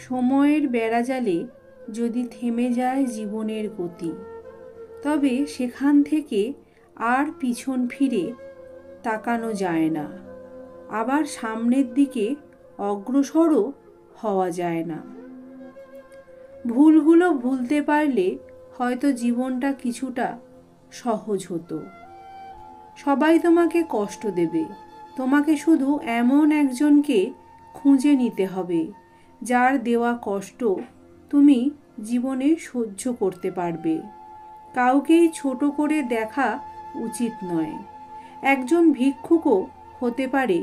সময়ের বেড়াজালে যদি থেমে যায় জীবনের গতি, তবে সেখান থেকে আর পিছন ফিরে তাকানো যায় না, আবার সামনের দিকে অগ্রসরও হওয়া যায় না। ভুলগুলো ভুলতে পারলে হয়তো জীবনটা কিছুটা সহজ হতো। সবাই তোমাকে কষ্ট দেবে, তোমাকে শুধু এমন একজনকে খুঁজে নিতে হবে যার দেওয়া কষ্ট তুমি জীবনে সহ্য করতে পারবে। কাউকেই ছোট করে দেখা উচিত নয়। একজন ভিক্ষুকও হতে পারে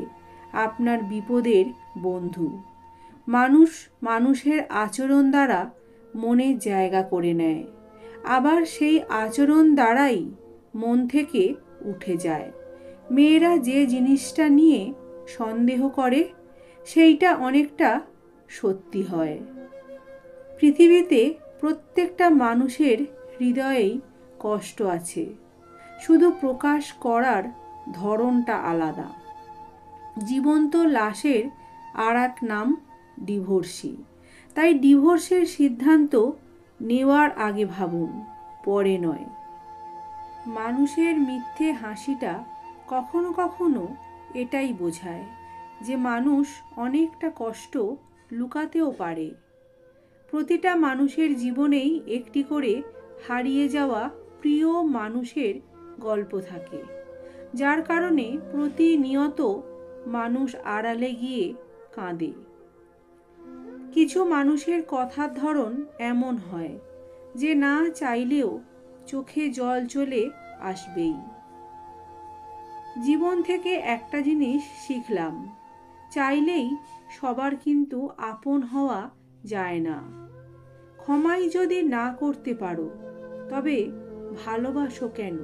আপনার বিপদের বন্ধু। মানুষ মানুষের আচরণ দ্বারা মনে জায়গা করে নেয়, আবার সেই আচরণ দ্বারাই মন থেকে উঠে যায়। মেয়েরা যে জিনিসটা নিয়ে সন্দেহ করে সেইটা অনেকটা সত্যি হয়। পৃথিবীতে প্রত্যেকটা মানুষের হৃদয়েই কষ্ট আছে, শুধু প্রকাশ করার ধরনটা আলাদা। জীবন্ত লাশের আর এক নাম ডিভোর্সি। তাই ডিভোর্সের সিদ্ধান্ত নেওয়ার আগে ভাবুন, পরে নয়। মানুষের মিথ্যে হাসিটা কখনো কখনো এটাই বোঝায় যে মানুষ অনেকটা কষ্ট লুকাতেও পারে। প্রতিটা মানুষের জীবনেই একটি করে হারিয়ে যাওয়া প্রিয় মানুষের গল্প থাকে, যার কারণে প্রতিনিয়ত মানুষ আড়ালে গিয়ে কাঁদে। কিছু মানুষের কথার ধরন এমন হয় যে না চাইলেও চোখে জল চলে আসবেই। জীবন থেকে একটা জিনিস শিখলাম, চাইলেই সবার কিন্তু আপন হওয়া যায় না। ক্ষমাই যদি না করতে পারো তবে ভালোবাসো কেন?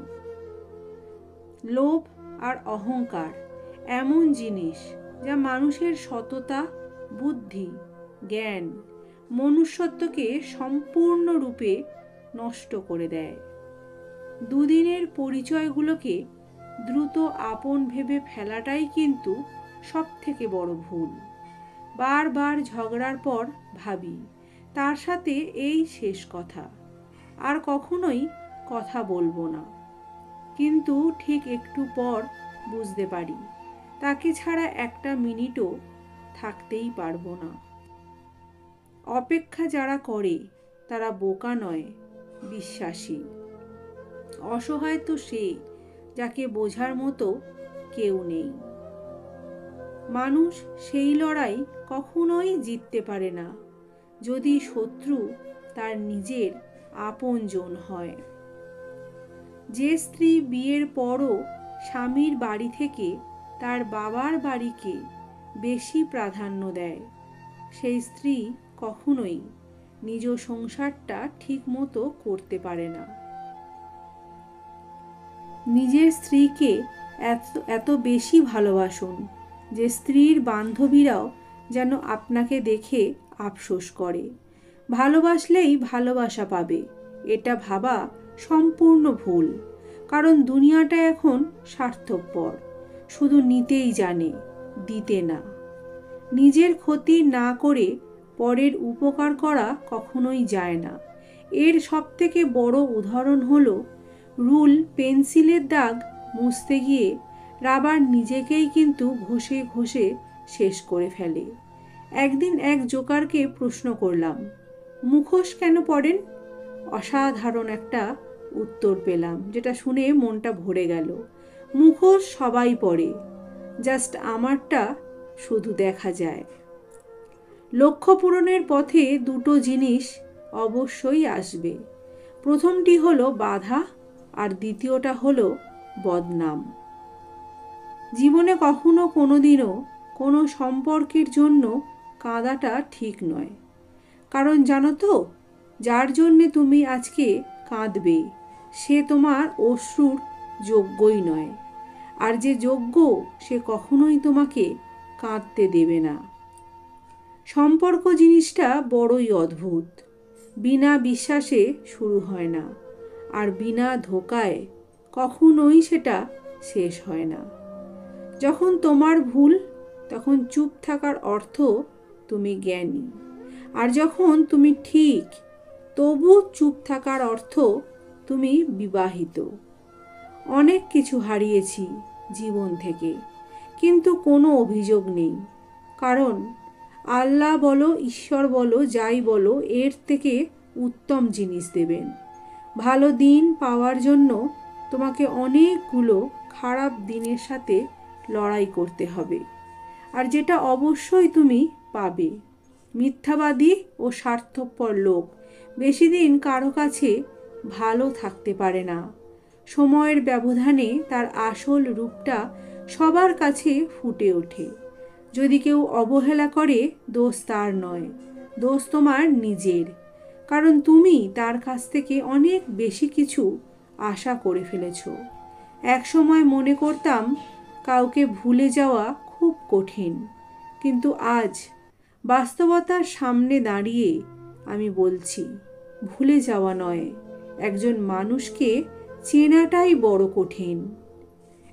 লোভ আর অহংকার এমন জিনিস যা মানুষের সততা, বুদ্ধি, জ্ঞান, মনুষ্যত্বকে সম্পূর্ণরূপে নষ্ট করে দেয়। দুদিনের পরিচয়গুলোকে দ্রুত আপন ভেবে ফেলাটাই কিন্তু সবথেকে বড় ভুল। বারবার ঝগড়ার পর ভাবি তার সাথে এই শেষ কথা, আর কখনোই কথা বলবো না। কিন্তু ঠিক একটু পর বুঝতে পারি তাকে ছাড়া একটা মিনিটও থাকতেই পারবো না। অপেক্ষা যারা করে তারা বোকা নয়, বিশ্বাসী। অসহায় তো সে যাকে বোঝার মতো কেউ নেই। মানুষ সেই লড়াই কখনোই জিততে পারে না যদি শত্রু তার নিজের আপনজন হয়। যে স্ত্রী বিয়ের পরও স্বামীর বাড়ি থেকে তার বাবার বাড়িকে বেশি প্রাধান্য দেয়, সেই স্ত্রী কখনোই নিজ সংসারটা ঠিক মতো করতে পারে না। নিজের স্ত্রীকে এত বেশি ভালোবাসুন যে স্ত্রীর বান্ধবীরাও যেন আপনাকে দেখে আফসোস করে। ভালোবাসলেই ভালোবাসা পাবে, এটা ভাবা সম্পূর্ণ ভুল। কারণ দুনিয়াটা এখন স্বার্থপর, শুধু নিতেই জানে, দিতে না। নিজের ক্ষতি না করে পরের উপকার করা কখনোই যায় না। এর সবথেকে বড় উদাহরণ হলো রুল পেন্সিলের দাগ মুছতে গিয়ে রাবার নিজেকেই কিন্তু ঘষে ঘষে শেষ করে ফেলে। একদিন এক জোকারকে প্রশ্ন করলাম, মুখোশ কেন পরেন? অসাধারণ একটা উত্তর পেলাম, যেটা শুনে মনটা ভরে গেল। মুখোশ সবাই পরে, জাস্ট আমারটা শুধু দেখা যায়। লক্ষ্য পূরণের পথে দুটো জিনিস অবশ্যই আসবে। প্রথমটি হলো বাধা, আর দ্বিতীয়টা হলো বদনাম। জীবনে কখনো কোনোদিনও কোনো সম্পর্কের জন্য কাঁদাটা ঠিক নয়। কারণ জানো তো, যার জন্যে তুমি আজকে কাঁদবে সে তোমার অশ্রুর যোগ্যই নয়। আর যে যোগ্য সে কখনোই তোমাকে কাঁদতে দেবে না। সম্পর্ক জিনিসটা বড়ই অদ্ভুত। বিনা বিশ্বাসে শুরু হয় না, আর বিনা ধোঁকায় কখনোই সেটা শেষ হয় না। যখন তোমার ভুল, তখন চুপ থাকার অর্থ তুমি জ্ঞানী। আর যখন তুমি ঠিক, তবু চুপ থাকার অর্থ তুমি বিবাহিত। অনেক কিছু হারিয়েছি জীবন থেকে, কিন্তু কোনো অভিযোগ নেই। কারণ আল্লাহ বলো, ঈশ্বর বলো, যাই বলো, এর থেকে উত্তম জিনিস দেবেন। ভালো দিন পাওয়ার জন্য তোমাকে অনেকগুলো খারাপ দিনের সাথে লড়াই করতে হবে। আর যেটা অবশ্যই তুমি পাবে, মিথ্যাবাদী ও স্বার্থপর লোক বেশি দিন কারো কাছে ভালো থাকতে পারে না। সময়ের ব্যবধানে তার আসল রূপটা সবার কাছে ফুটে ওঠে। যদি কেউ অবহেলা করে, দোষ তার নয়, দোষ তোমার নিজের। কারণ তুমি তার কাছ থেকে অনেক বেশি কিছু আশা করে ফেলেছ। এক সময় মনে করতাম কাউকে ভুলে যাওয়া খুব কঠিন, কিন্তু আজ বাস্তবতার সামনে দাঁড়িয়ে আমি বলছি, ভুলে যাওয়া নয়, একজন মানুষকে চেনাটাই বড় কঠিন।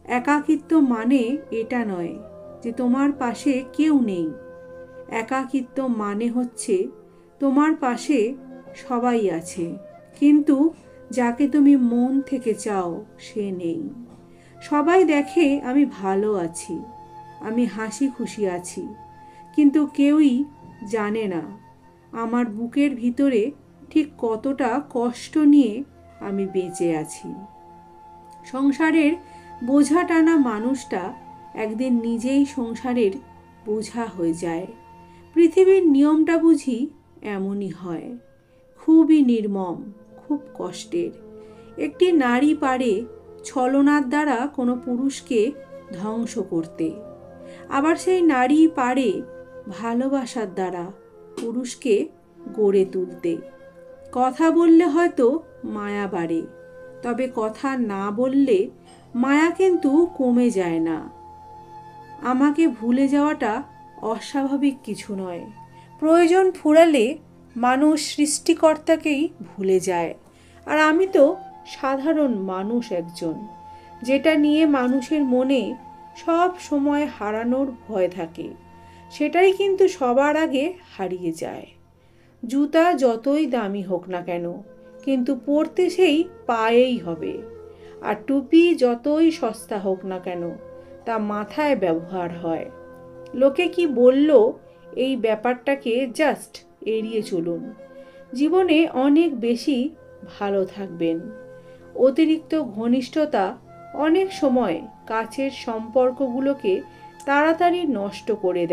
একাকিত্ব মানে এটা নয় যে তোমার পাশে কেউ নেই। একাকিত্ব মানে হচ্ছে তোমার পাশে সবাই আছে, কিন্তু যাকে তুমি মন থেকে চাও সে নেই। সবাই দেখে আমি ভালো আছি, আমি হাসি খুশি আছি, কিন্তু কেউই জানে না আমার বুকের ভিতরে ঠিক কতটা কষ্ট নিয়ে আমি বেঁচে আছি। সংসারের বোঝা টানা মানুষটা একদিন নিজেই সংসারের বোঝা হয়ে যায়। পৃথিবীর নিয়মটা বুঝি এমনই হয়, খুবই নির্মম, খুব কষ্টের। একটি নারী পারে ছলনার দ্বারা কোনো পুরুষকে ধ্বংস করতে, আবার সেই নারী পারে ভালোবাসার দ্বারা পুরুষকে গড়ে তুলতে। কথা বললে হয়তো মায়া বাড়ে, তবে কথা না বললে মায়া কিন্তু কমে যায় না। আমাকে ভুলে যাওয়াটা অস্বাভাবিক কিছু নয়। প্রয়োজন ফুরালে মানুষ সৃষ্টিকর্তাকেই ভুলে যায়। আর আমি তো সাধারণ মানুষ একজন, যেটা নিয়ে মানুষের মনে সব সময় হারানোর ভয় থাকে, সেটাই কিন্তু সবার আগে হারিয়ে যায়। জুতা যতই দামি হোক না কেন, কিন্তু পরতে সেই পায়েই হবে। আর টুপি যতই সস্তা হোক না কেন, তা মাথায় ব্যবহার হয়। লোকে কি বলল, এই ব্যাপারটাকে জাস্ট এড়িয়ে চলুন। জীবনে অনেক বেশি ভালো থাকবেন। অতিরিক্ত ঘনিষ্ঠতা অনেক সময় কাছের সম্পর্কগুলোকে তাড়াতাড়ি নষ্ট করে দেয়।